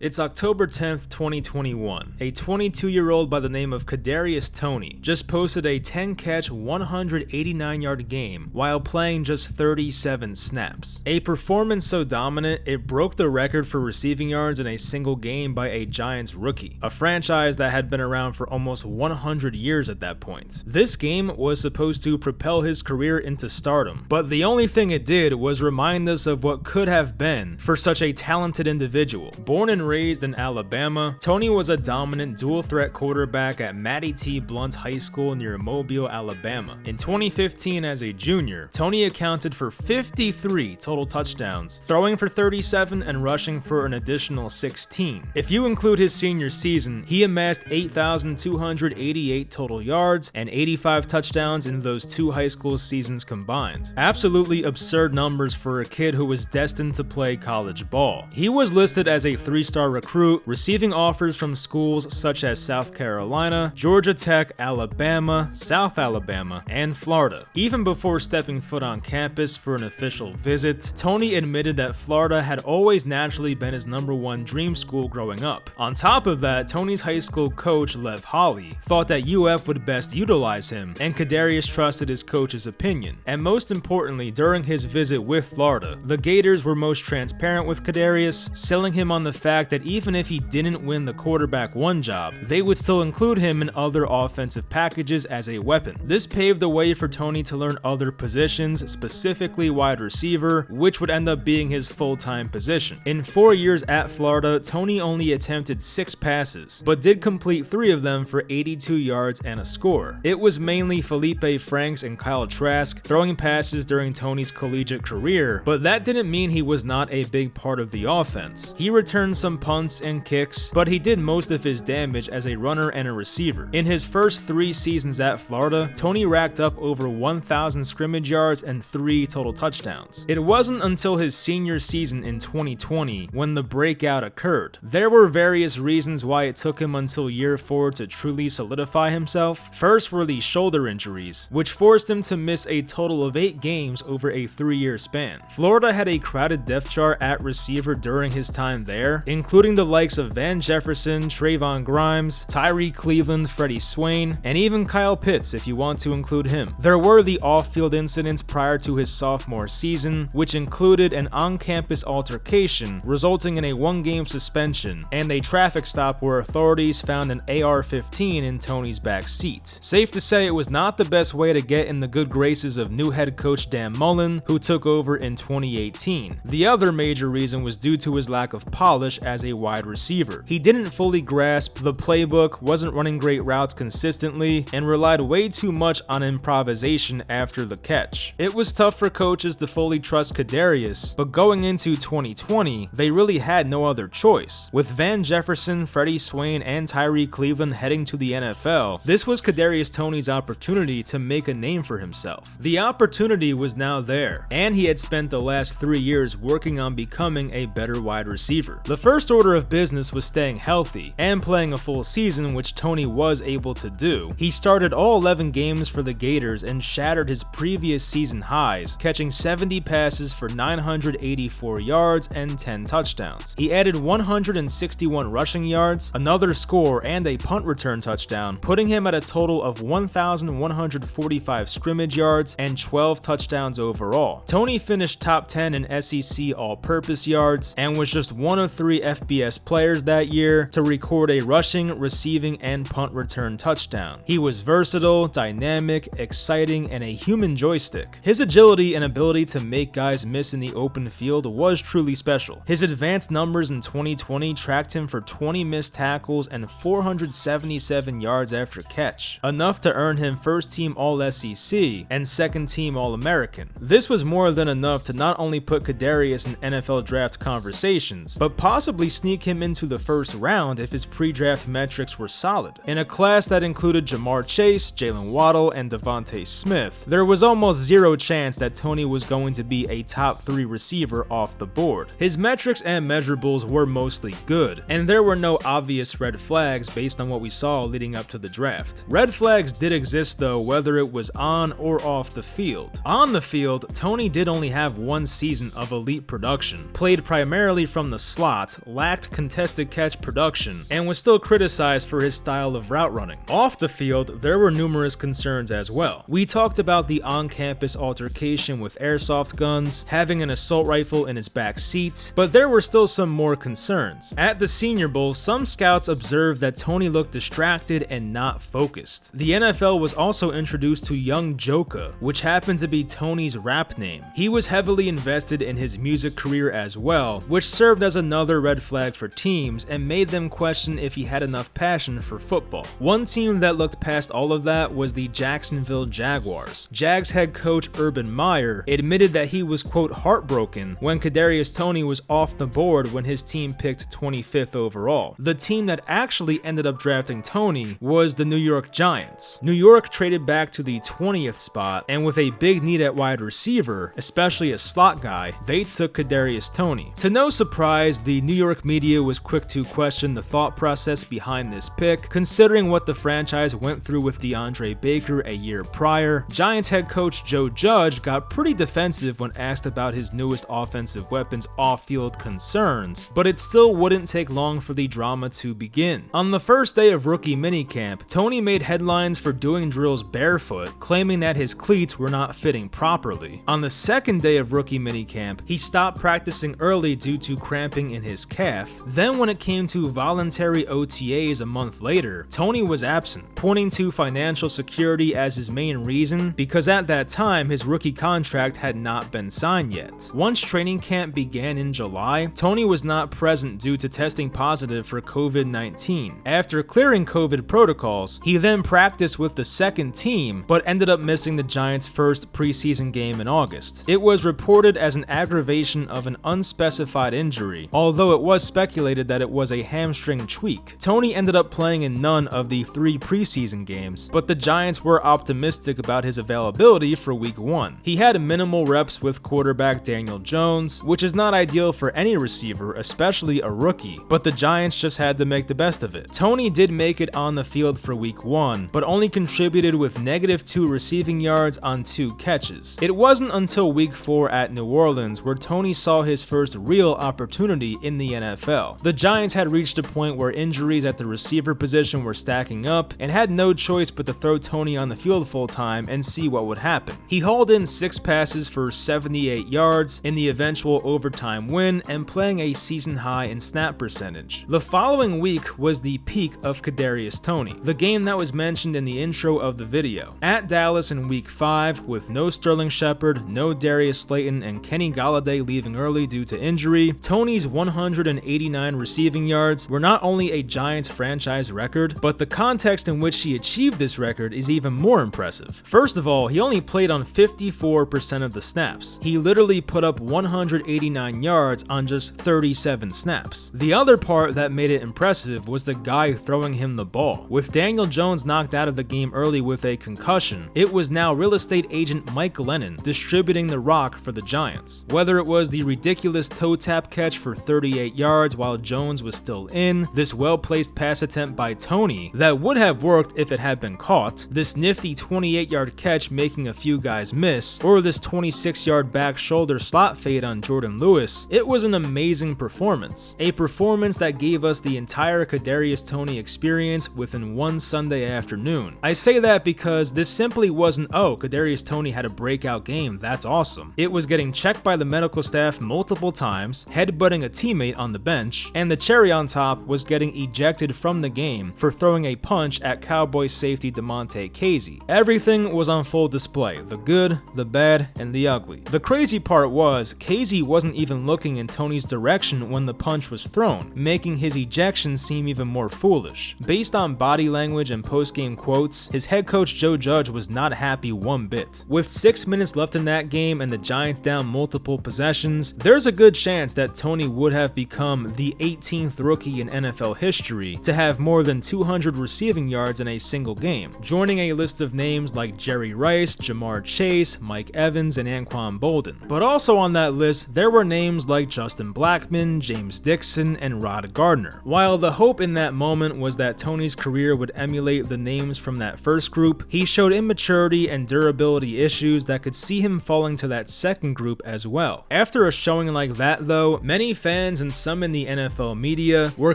It's October 10th, 2021. A 22-year-old by the name of Kadarius Toney just posted a 10-catch, 189-yard game while playing just 37 snaps. A performance so dominant, it broke the record for receiving yards in a single game by a Giants rookie, a franchise that had been around for almost 100 years at that point. This game was supposed to propel his career into stardom, but the only thing it did was remind us of what could have been for such a talented individual. Born and raised in Alabama, Toney was a dominant dual-threat quarterback at Mattie T. Blunt High School near Mobile, Alabama. In 2015, as a junior, Toney accounted for 53 total touchdowns, throwing for 37 and rushing for an additional 16. If you include his senior season, he amassed 8,288 total yards and 85 touchdowns in those two high school seasons combined. Absolutely absurd numbers for a kid who was destined to play college ball. He was listed as a 3-star recruit, receiving offers from schools such as South Carolina, Georgia Tech, Alabama, South Alabama, and Florida. Even before stepping foot on campus for an official visit, Toney admitted that Florida had always naturally been his #1 dream school growing up. On top of that, Toney's high school coach, Lev Hawley, thought that UF would best utilize him, and Kadarius trusted his coach's opinion. And most importantly, during his visit with Florida, the Gators were most transparent with Kadarius, selling him on the fact that even if he didn't win the quarterback 1 job, they would still include him in other offensive packages as a weapon. This paved the way for Toney to learn other positions, specifically wide receiver, which would end up being his full-time position. In 4 years at Florida, Toney only attempted 6 passes, but did complete 3 of them for 82 yards and a score. It was mainly Felipe Franks and Kyle Trask throwing passes during Toney's collegiate career, but that didn't mean he was not a big part of the offense. He returned some punts and kicks, but he did most of his damage as a runner and a receiver. In his first 3 seasons at Florida, Toney racked up over 1,000 scrimmage yards and 3 total touchdowns. It wasn't until his senior season in 2020 when the breakout occurred. There were various reasons why it took him until year 4 to truly solidify himself. First were the shoulder injuries, which forced him to miss a total of 8 games over a 3-year span. Florida had a crowded depth chart at receiver during his time there, including the likes of Van Jefferson, Trayvon Grimes, Tyree Cleveland, Freddie Swain, and even Kyle Pitts if you want to include him. There were the off-field incidents prior to his sophomore season, which included an on-campus altercation resulting in a 1-game suspension and a traffic stop where authorities found an AR-15 in Toney's back seat. Safe to say it was not the best way to get in the good graces of new head coach Dan Mullen, who took over in 2018. The other major reason was due to his lack of polish as a wide receiver. He didn't fully grasp the playbook, wasn't running great routes consistently, and relied way too much on improvisation after the catch. It was tough for coaches to fully trust Kadarius, but going into 2020, they really had no other choice. With Van Jefferson, Freddie Swain, and Tyree Cleveland heading to the NFL, this was Kadarius Toney's opportunity to make a name for himself. The opportunity was now there, and he had spent the last 3 years working on becoming a better wide receiver. The first order of business was staying healthy and playing a full season, which Toney was able to do. He started all 11 games for the Gators and shattered his previous season highs, catching 70 passes for 984 yards and 10 touchdowns. He added 161 rushing yards, another score, and a punt return touchdown, putting him at a total of 1,145 scrimmage yards and 12 touchdowns overall. Toney finished top 10 in SEC all-purpose yards and was just one of 3 FBS players that year to record a rushing, receiving, and punt return touchdown. He was versatile, dynamic, exciting, and a human joystick. His agility and ability to make guys miss in the open field was truly special. His advanced numbers in 2020 tracked him for 20 missed tackles and 477 yards after catch, enough to earn him first-team All-SEC and second-team All-American. This was more than enough to not only put Kadarius in NFL draft conversations, but possibly sneak him into the first round if his pre-draft metrics were solid. In a class that included Jamar Chase, Jalen Waddle, and Devontae Smith, there was almost zero chance that Toney was going to be a top 3 receiver off the board. His metrics and measurables were mostly good, and there were no obvious red flags based on what we saw leading up to the draft. Red flags did exist though, whether it was on or off the field. On the field, Toney did only have 1 season of elite production, played primarily from the slot, lacked contested catch production and was still criticized for his style of route running. Off the field, there were numerous concerns as well. We talked about the on-campus altercation with airsoft guns, having an assault rifle in his back seat, but there were still some more concerns. At the Senior Bowl, some scouts observed that Toney looked distracted and not focused. The NFL was also introduced to Young Joka, which happened to be Toney's rap name. He was heavily invested in his music career as well, which served as another red flag for teams and made them question if he had enough passion for football. One team that looked past all of that was the Jacksonville Jaguars. Jags head coach Urban Meyer admitted that he was, quote, heartbroken when Kadarius Toney was off the board when his team picked 25th overall. The team that actually ended up drafting Toney was the New York Giants. New York traded back to the 20th spot, and with a big need at wide receiver, especially a slot guy, they took Kadarius Toney. To no surprise, the New York media was quick to question the thought process behind this pick, considering what the franchise went through with DeAndre Baker a year prior. Giants head coach Joe Judge got pretty defensive when asked about his newest offensive weapon's off-field concerns, but it still wouldn't take long for the drama to begin. On the first day of rookie minicamp, Toney made headlines for doing drills barefoot, claiming that his cleats were not fitting properly. On the second day of rookie minicamp, he stopped practicing early due to cramping in his calf. Then when it came to voluntary OTAs a month later, Toney was absent, pointing to financial security as his main reason because at that time his rookie contract had not been signed yet. Once training camp began in July, Toney was not present due to testing positive for COVID-19. After clearing COVID protocols, he then practiced with the second team, but ended up missing the Giants' first preseason game in August. It was reported as an aggravation of an unspecified injury, although it was speculated that it was a hamstring tweak. Toney ended up playing in none of the 3 preseason games, but the Giants were optimistic about his availability for week 1. He had minimal reps with quarterback Daniel Jones, which is not ideal for any receiver, especially a rookie, but the Giants just had to make the best of it. Toney did make it on the field for week 1, but only contributed with -2 receiving yards on 2 catches. It wasn't until week 4 at New Orleans where Toney saw his first real opportunity in the NFL. The Giants had reached a point where injuries at the receiver position were stacking up and had no choice but to throw Toney on the field full time and see what would happen. He hauled in 6 passes for 78 yards in the eventual overtime win and playing a season high in snap percentage. The following week was the peak of Kadarius Toney, the game that was mentioned in the intro of the video. At Dallas in week 5, with no Sterling Shepard, no Darius Slayton, and Kenny Golladay leaving early due to injury, Toney's 189 receiving yards were not only a Giants franchise record, but the context in which he achieved this record is even more impressive. First of all, he only played on 54% of the snaps. He literally put up 189 yards on just 37 snaps. The other part that made it impressive was the guy throwing him the ball. With Daniel Jones knocked out of the game early with a concussion, it was now real estate agent Mike Glennon distributing the rock for the Giants. Whether it was the ridiculous toe tap catch for 38 yards while Jones was still in, this well-placed pass attempt by Toney that would have worked if it had been caught, this nifty 28-yard catch making a few guys miss, or this 26-yard back shoulder slot fade on Jordan Lewis, it was an amazing performance. A performance that gave us the entire Kadarius Toney experience within one Sunday afternoon. I say that because this simply wasn't, oh, Kadarius Toney had a breakout game, that's awesome. It was getting checked by the medical staff multiple times, headbutting a teammate on the bench, and the cherry on top was getting ejected from the game for throwing a punch at Cowboys safety Damontae Kazee. Everything was on full display, the good, the bad, and the ugly. The crazy part was, Kazee wasn't even looking in Toney's direction when the punch was thrown, making his ejection seem even more foolish. Based on body language and post-game quotes, his head coach Joe Judge was not happy one bit. With 6 minutes left in that game and the Giants down multiple possessions, there's a good chance that Toney would have become the 18th rookie in NFL history to have more than 200 receiving yards in a single game, joining a list of names like Jerry Rice, Jamar Chase, Mike Evans, and Anquan Bolden. But also on that list, there were names like Justin Blackmon, James Dixon, and Rod Gardner. While the hope in that moment was that Toney's career would emulate the names from that first group, he showed immaturity and durability issues that could see him falling to that second group as well. After a showing like that though, many fans and some in the NFL media were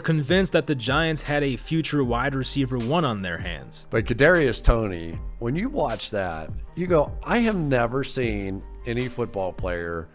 convinced that the Giants had a future wide receiver 1 on their hands. But Kadarius Toney, when you watch that, you go, I have never seen any football player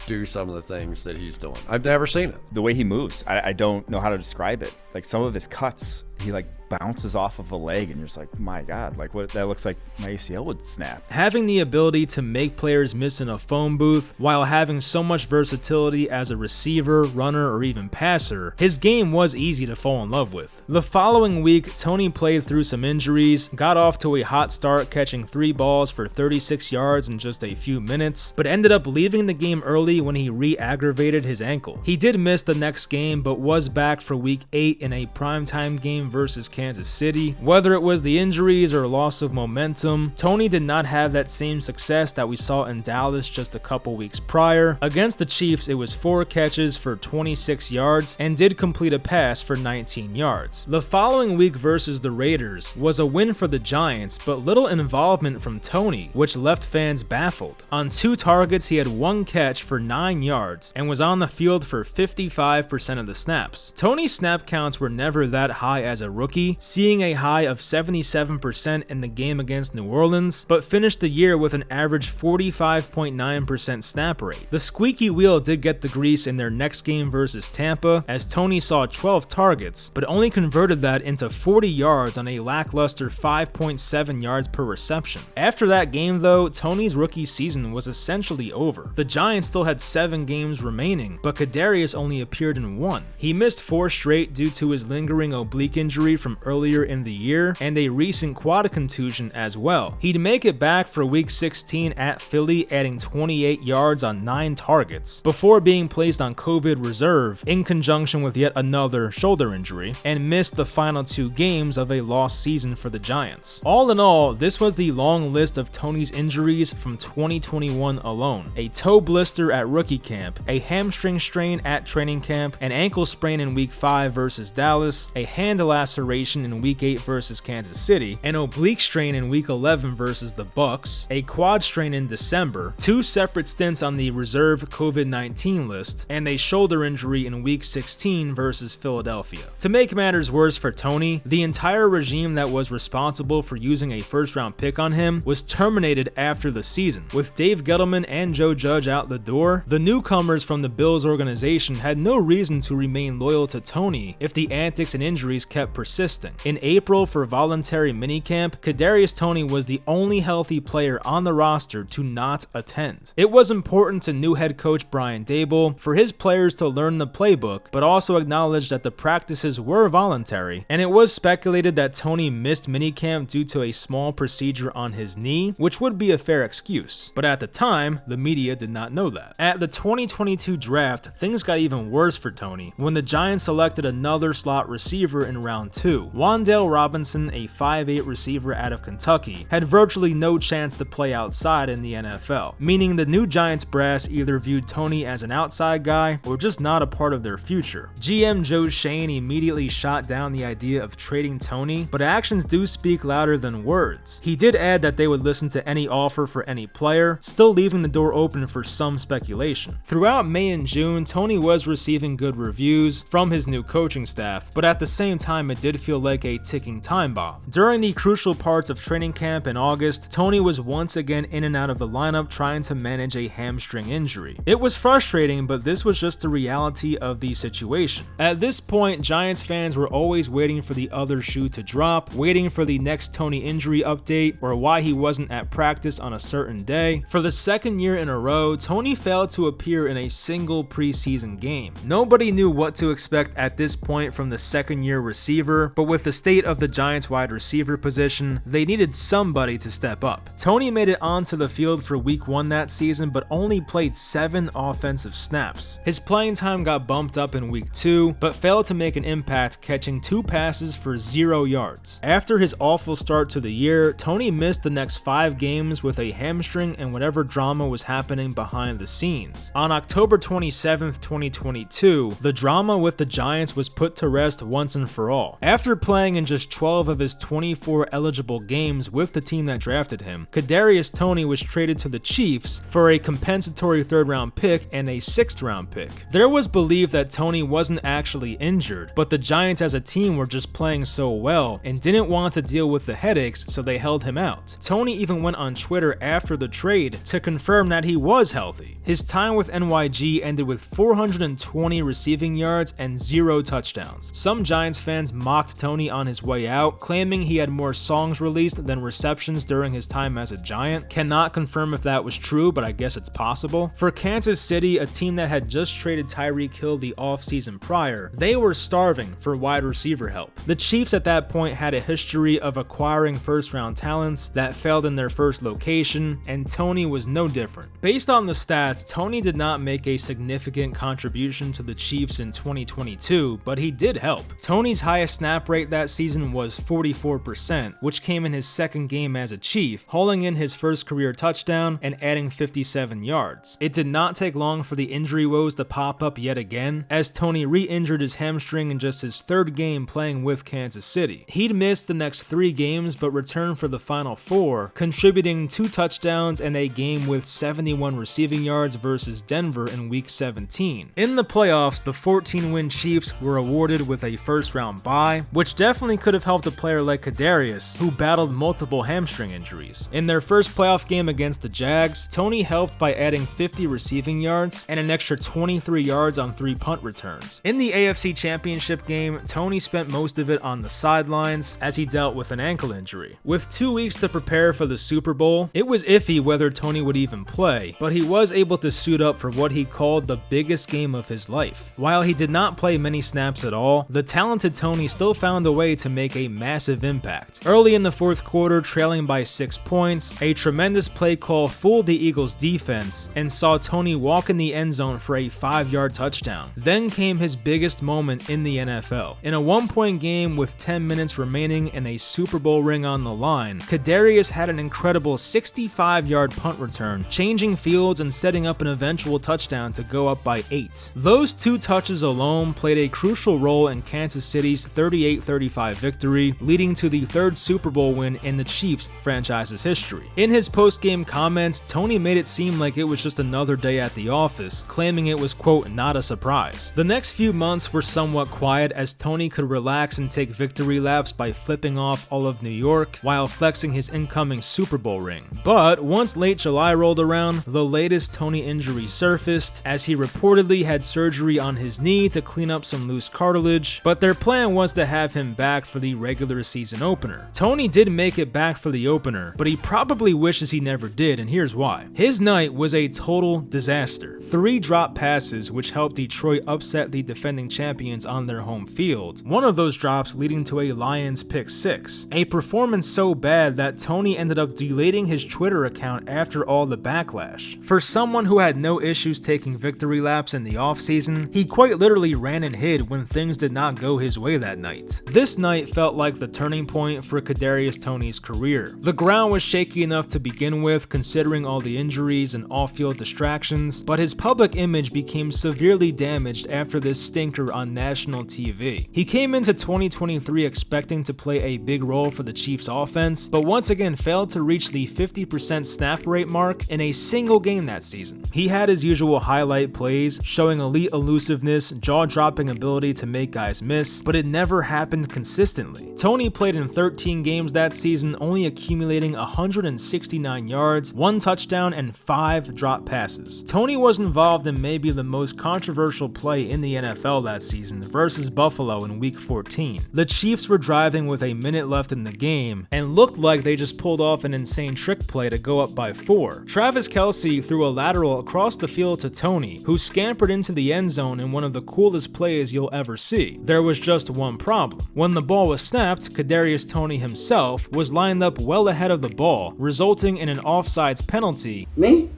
do some of the things that he's doing. I've never seen it. The way he moves, I don't know how to describe it. Like some of his cuts, he like bounces off of a leg and you're just like, my God, like what, that looks like my ACL would snap. Having the ability to make players miss in a phone booth while having so much versatility as a receiver, runner, or even passer, his game was easy to fall in love with. The following week, Toney played through some injuries, got off to a hot start catching 3 balls for 36 yards in just a few minutes, but ended up leaving the game early when he re-aggravated his ankle. He did miss the next game, but was back for week 8 in a primetime game versus Kansas City. Whether it was the injuries or loss of momentum, Toney did not have that same success that we saw in Dallas just a couple weeks prior. Against the Chiefs, it was 4 catches for 26 yards and did complete a pass for 19 yards. The following week versus the Raiders was a win for the Giants, but little involvement from Toney, which left fans baffled. On 2 targets, he had 1 catch for 9 yards and was on the field for 55% of the snaps. Toney's snap counts were never that high as a rookie, seeing a high of 77% in the game against New Orleans, but finished the year with an average 45.9% snap rate. The squeaky wheel did get the grease in their next game versus Tampa, as Toney saw 12 targets, but only converted that into 40 yards on a lackluster 5.7 yards per reception. After that game though, Toney's rookie season was essentially over. The Giants still had 7 games remaining, but Kadarius only appeared in 1. He missed 4 straight due to his lingering oblique injury from earlier in the year and a recent quad contusion as well. He'd make it back for week 16 at Philly, adding 28 yards on 9 targets before being placed on COVID reserve in conjunction with yet another shoulder injury, and missed the final 2 games of a lost season for the Giants. All in all, this was the long list of Toney's injuries from 2021 alone: a toe blister at rookie camp, a hamstring strain at training camp, an ankle sprain in week 5 versus Dallas, a hand laceration in week 8 versus Kansas City, an oblique strain in week 11 versus the Bucks, a quad strain in December, 2 separate stints on the reserve COVID-19 list, and a shoulder injury in week 16 versus Philadelphia. To make matters worse for Toney, the entire regime that was responsible for using a first-round pick on him was terminated after the season. With Dave Gettleman and Joe Judge out the door, the newcomers from the Bills organization had no reason to remain loyal to Toney if the antics and injuries kept persisting. In April, for voluntary minicamp, Kadarius Toney was the only healthy player on the roster to not attend. It was important to new head coach Brian Daboll for his players to learn the playbook, but also acknowledged that the practices were voluntary, and it was speculated that Toney missed minicamp due to a small procedure on his knee, which would be a fair excuse. But at the time, the media did not know that. At the 2022 draft, things got even worse for Toney when the Giants selected another slot receiver in round 2. Wan'Dale Robinson, a 5'8" receiver out of Kentucky, had virtually no chance to play outside in the NFL, meaning the new Giants brass either viewed Toney as an outside guy or just not a part of their future. GM Joe Schoen immediately shot down the idea of trading Toney, but actions do speak louder than words. He did add that they would listen to any offer for any player, still leaving the door open for some speculation. Throughout May and June, Toney was receiving good reviews from his new coaching staff, but at the same time it did feel like a ticking time bomb. During the crucial parts of training camp in August, Toney was once again in and out of the lineup trying to manage a hamstring injury. It was frustrating, but this was just the reality of the situation. At this point, Giants fans were always waiting for the other shoe to drop, waiting for the next Toney injury update or why he wasn't at practice on a certain day. For the 2nd year in a row, Toney failed to appear in a single preseason game. Nobody knew what to expect at this point from the 2nd-year receiver, but with the state of the Giants wide receiver position, they needed somebody to step up. Toney made it onto the field for week 1 that season, but only played 7 offensive snaps. His playing time got bumped up in week 2, but failed to make an impact, catching 2 passes for 0 yards. After his awful start to the year, Toney missed the next 5 games with a hamstring and whatever drama was happening behind the scenes. On October 27th, 2022, the drama with the Giants was put to rest once and for all. all. After playing in just 12 of his 24 eligible games with the team that drafted him, Kadarius Toney was traded to the Chiefs for a compensatory 3rd-round pick and a 6th-round pick. There was belief that Toney wasn't actually injured, but the Giants as a team were just playing so well and didn't want to deal with the headaches, so they held him out. Toney even went on Twitter after the trade to confirm that he was healthy. His time with NYG ended with 420 receiving yards and 0 touchdowns. Some Giants fans mocked Toney on his way out, claiming he had more songs released than receptions during his time as a Giant. Cannot confirm if that was true, but I guess it's possible. For Kansas City, a team that had just traded Tyreek Hill the offseason prior, they were starving for wide receiver help. The Chiefs at that point had a history of acquiring 1st-round talents that failed in their first location, and Toney was no different. Based on the stats, Toney did not make a significant contribution to the Chiefs in 2022, but he did help. Toney's highest snap rate that season was 44%, which came in his 2nd game as a Chief, hauling in his first career touchdown and adding 57 yards. It did not take long for the injury woes to pop up yet again, as Toney re-injured his hamstring in just his 3rd game playing with Kansas City. He'd missed the next 3 games but returned for the final 4, contributing 2 touchdowns and a game with 71 receiving yards versus Denver in Week 17. In the playoffs, the 14-win Chiefs were awarded with a 1st-round bye, which definitely could have helped a player like Kadarius, who battled multiple hamstring injuries. In their first playoff game against the Jags, Toney helped by adding 50 receiving yards and an extra 23 yards on 3 punt returns. In the AFC Championship game, Toney spent most of it on the sidelines as he dealt with an ankle injury. With 2 weeks to prepare for the Super Bowl, it was iffy whether Toney would even play, but he was able to suit up for what he called the biggest game of his life. While he did not play many snaps at all, the talented Toney still found a way to make a massive impact. Early in the 4th quarter, trailing by 6 points, a tremendous play call fooled the Eagles defense and saw Toney walk in the end zone for a 5-yard touchdown. Then came his biggest moment in the NFL. In a 1-point game with 10 minutes remaining and a Super Bowl ring on the line, Kadarius had an incredible 65-yard punt return, changing fields and setting up an eventual touchdown to go up by 8. Those 2 touches alone played a crucial role in Kansas City's 38-35 victory, leading to the 3rd Super Bowl win in the Chiefs franchise's history. In his post-game comments, Toney made it seem like it was just another day at the office, claiming it was, quote, not a surprise. The next few months were somewhat quiet as Toney could relax and take victory laps by flipping off all of New York while flexing his incoming Super Bowl ring. But once late July rolled around, the latest Toney injury surfaced as he reportedly had surgery on his knee to clean up some loose cartilage, but their plan was to have him back for the regular season opener. Toney did make it back for the opener, but he probably wishes he never did, and here's why. His night was a total disaster. 3 drop passes which helped Detroit upset the defending champions on their home field. One of those drops leading to a Lions pick 6. A performance so bad that Toney ended up deleting his Twitter account after all the backlash. For someone who had no issues taking victory laps in the offseason, he quite literally ran and hid when things did not go his way that night. This night felt like the turning point for Kadarius Toney's career. The ground was shaky enough to begin with, considering all the injuries and off-field distractions, but his public image became severely damaged after this stinker on national TV. He came into 2023 expecting to play a big role for the Chiefs offense, but once again failed to reach the 50% snap rate mark in a single game that season. He had his usual highlight plays, showing elite elusiveness, jaw-dropping ability to make guys miss, but it never happened consistently. Toney played in 13 games that season, only accumulating 169 yards, 1 touchdown, and 5 drop passes. Toney was involved in maybe the most controversial play in the NFL that season versus Buffalo in Week 14. The Chiefs were driving with a minute left in the game and looked like they just pulled off an insane trick play to go up by 4. Travis Kelce threw a lateral across the field to Toney, who scampered into the end zone in one of the coolest plays you'll ever see. There was just one problem. When the ball was snapped, Kadarius Toney himself was lined up well ahead of the ball, resulting in an offsides penalty. Me?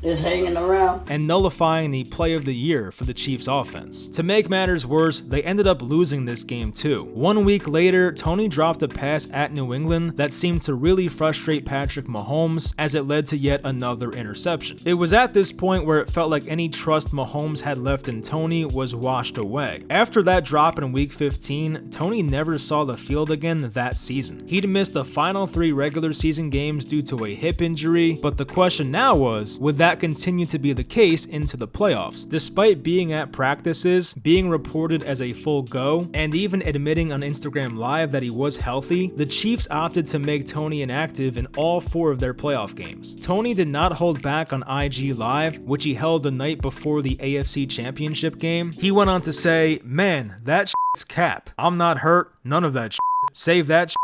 is hanging around, and nullifying the play of the year for the Chiefs offense. To make matters worse, they ended up losing this game too. 1 week later, Toney dropped a pass at New England that seemed to really frustrate Patrick Mahomes, as it led to yet another interception. It was at this point where it felt like any trust Mahomes had left in Toney was washed away. After that drop in week 15, Toney never saw the field again that season. He'd missed the final 3 regular season games due to a hip injury, but the question now was, would that continue to be the case into the playoffs? Despite being at practices, being reported as a full go, and even admitting on Instagram Live that he was healthy, the Chiefs opted to make Toney inactive in all 4 of their playoff games. Toney did not hold back on IG Live, which he held the night before the AFC Championship game. He went on to say, "Man, that shit's cap. I'm not hurt, none of that shit. Save that shit.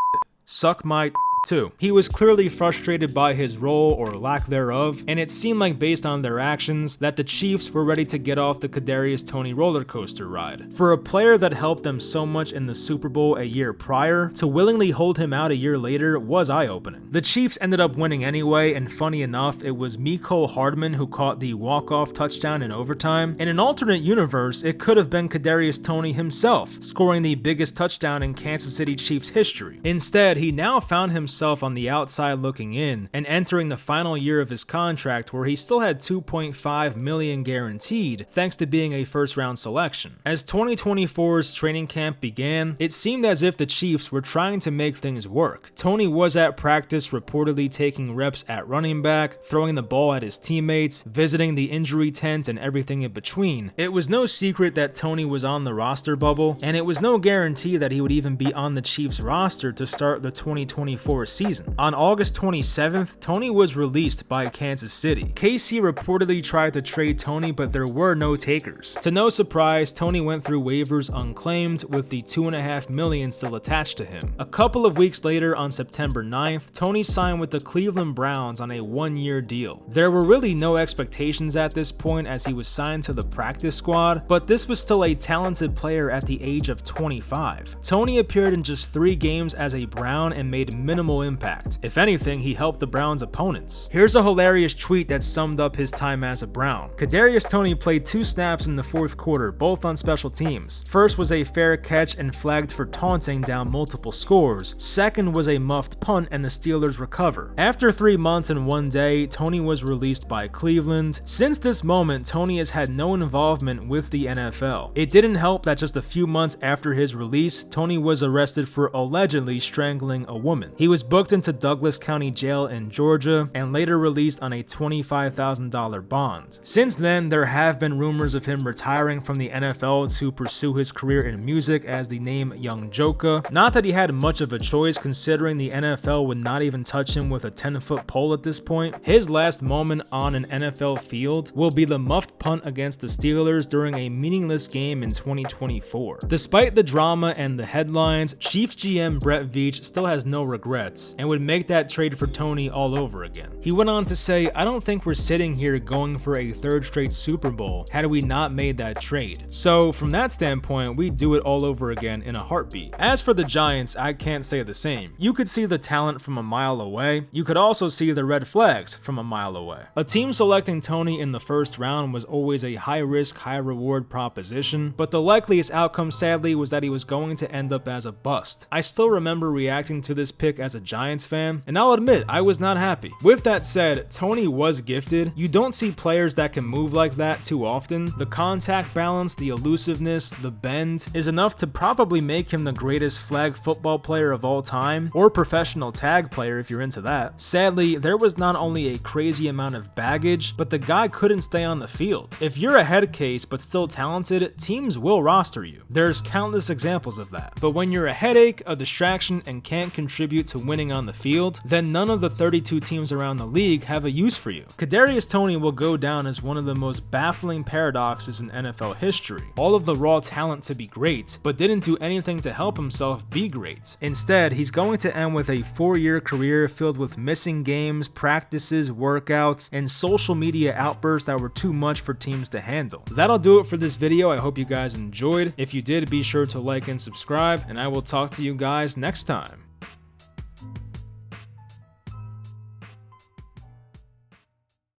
Suck my too." He was clearly frustrated by his role or lack thereof, and it seemed like based on their actions that the Chiefs were ready to get off the Kadarius Toney roller coaster ride. For a player that helped them so much in the Super Bowl a year prior, to willingly hold him out a year later was eye-opening. The Chiefs ended up winning anyway, and funny enough, it was Mecole Hardman who caught the walk-off touchdown in overtime. In an alternate universe, it could have been Kadarius Toney himself, scoring the biggest touchdown in Kansas City Chiefs history. Instead, he now found himself on the outside looking in and entering the final year of his contract, where he still had $2.5 million guaranteed thanks to being a first-round selection. As 2024's training camp began, it seemed as if the Chiefs were trying to make things work. Toney was at practice reportedly taking reps at running back, throwing the ball at his teammates, visiting the injury tent, and everything in between. It was no secret that Toney was on the roster bubble, and it was no guarantee that he would even be on the Chiefs roster to start the 2024 season. On August 27th, Toney was released by Kansas City. KC reportedly tried to trade Toney, but there were no takers. To no surprise, Toney went through waivers unclaimed, with the $2.5 million still attached to him. A couple of weeks later, on September 9th, Toney signed with the Cleveland Browns on a 1-year deal. There were really no expectations at this point, as he was signed to the practice squad, but this was still a talented player at the age of 25. Toney appeared in just 3 games as a Brown and made minimal impact. If anything, he helped the Browns' opponents. Here's a hilarious tweet that summed up his time as a Brown. Kadarius Toney played 2 snaps in the 4th quarter, both on special teams. First was a fair catch and flagged for taunting down multiple scores. Second was a muffed punt and the Steelers recover. After 3 months and 1 day, Toney was released by Cleveland. Since this moment, Toney has had no involvement with the NFL. It didn't help that just a few months after his release, Toney was arrested for allegedly strangling a woman. He was booked into Douglas County Jail in Georgia and later released on a $25,000 bond. Since then, there have been rumors of him retiring from the NFL to pursue his career in music as the name Young Joker. Not that he had much of a choice, considering the NFL would not even touch him with a 10-foot pole at this point. His last moment on an NFL field will be the muffed punt against the Steelers during a meaningless game in 2024. Despite the drama and the headlines, Chiefs GM Brett Veach still has no regrets and would make that trade for Toney all over again. He went on to say, "I don't think we're sitting here going for a 3rd straight Super Bowl had we not made that trade. So from that standpoint, we do it all over again in a heartbeat." As for the Giants, I can't say the same. You could see the talent from a mile away. You could also see the red flags from a mile away. A team selecting Toney in the 1st round was always a high-risk, high-reward proposition, but the likeliest outcome, sadly, was that he was going to end up as a bust. I still remember reacting to this pick as a Giants fan, and I'll admit, I was not happy. With that said, Toney was gifted. You don't see players that can move like that too often. The contact balance, the elusiveness, the bend is enough to probably make him the greatest flag football player of all time, or professional tag player if you're into that. Sadly, there was not only a crazy amount of baggage, but the guy couldn't stay on the field. If you're a head case but still talented, teams will roster you. There's countless examples of that. But when you're a headache, a distraction, and can't contribute to winning on the field, then none of the 32 teams around the league have a use for you. Kadarius Toney will go down as one of the most baffling paradoxes in NFL history. All of the raw talent to be great, but didn't do anything to help himself be great. Instead, he's going to end with a 4-year career filled with missing games, practices, workouts, and social media outbursts that were too much for teams to handle. That'll do it for this video. I hope you guys enjoyed. If you did, be sure to like and subscribe, and I will talk to you guys next time.